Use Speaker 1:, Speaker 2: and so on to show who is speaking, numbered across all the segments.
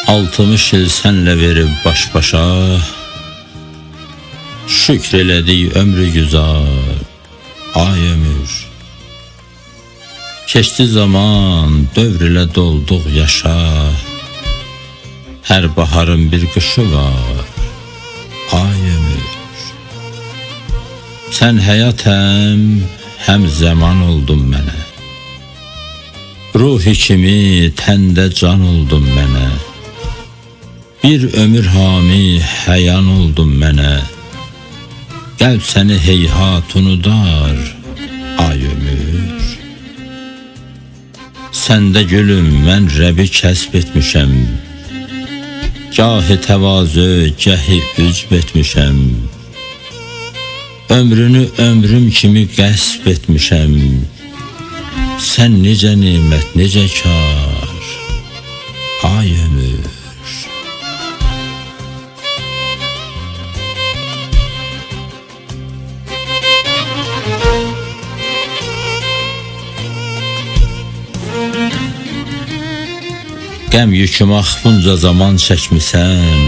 Speaker 1: 60 il senle verib baş-başa, şükr elədik ömrü güzar, ay ömür. Keçdi zaman, dövr ilə dolduq yaşa, hər baharın bir qışı var, ay ömür. Sən həyat həm zaman oldun mənə, ruhi kimi təndə can oldun mənə, bir ömür hami həyan oldun mənə, qəlb səni heyhat unudar, ay ömür. Səndə gülüm mən Rəbi kəsb etmişəm, gahi təvazö, gəhi üzb etmişəm, ömrünü ömrüm kimi qəsb etmişəm, sən necə nimət, necə kar, ay ömür. Qəm yüküm bunca zaman çəkmisən,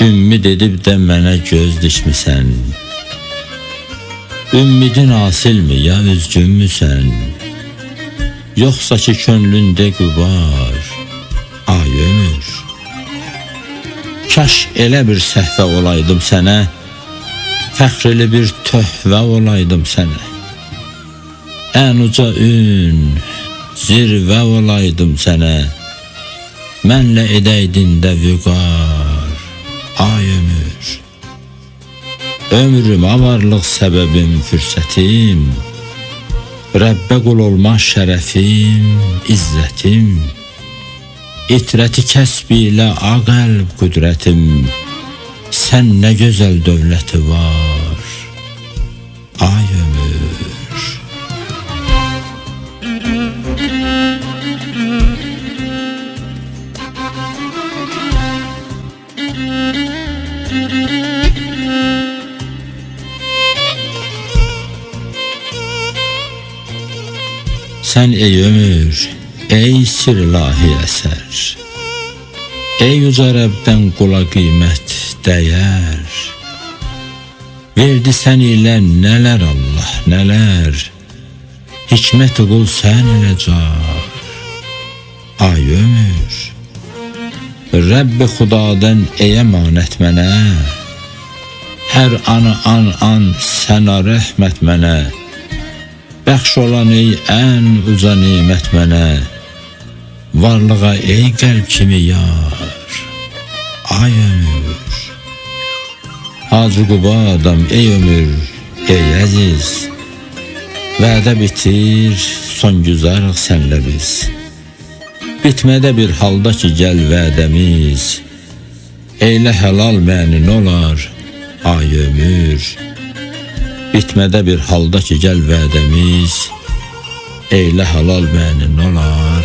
Speaker 1: ümid edib də mənə göz dikmisən. Ümmidin asilmi, ya üzgünmüsən, yoxsa ki könlündə qübar, ay ömür. Kaş elə bir səhvə olaydım sənə, fəxrli bir töhvə olaydım sənə. Ən uca ün, zirvə olaydım sənə, mənlə edəydin də vüqar, ay ömür. Ömrüm, avarlıq səbəbim, fürsətim, Rəbbə qul olma şərəfim, izzətim, itrəti kəsb ilə aqəlb qüdrətim, sən nə gözəl dövləti var, ay ömür. Sən ey ömür, ey sir ilahi əsər, ey uca Rəbdən qula qiymət, dəyər, verdi sən ilə nələr Allah, nələr, hikmət-i qul sən ilə car, ay ömür. Rəbbi xudadən ey əmanət mənə, hər anı an sənə rəhmət mənə, bəxş olan ey ən uca nimət mənə, varlığa ey qəlb kimi yar, ay ömür. Hacı Quba adam ey ömür, ey əziz, vədə bitir, son güzarıq sənlə biz. Bitmədə bir halda ki gəl vədəmiz, eylə helal mənin olar, ay ömür. Bitmədə bir halda ki gəl vədəmiz, eylə halal mənin olar,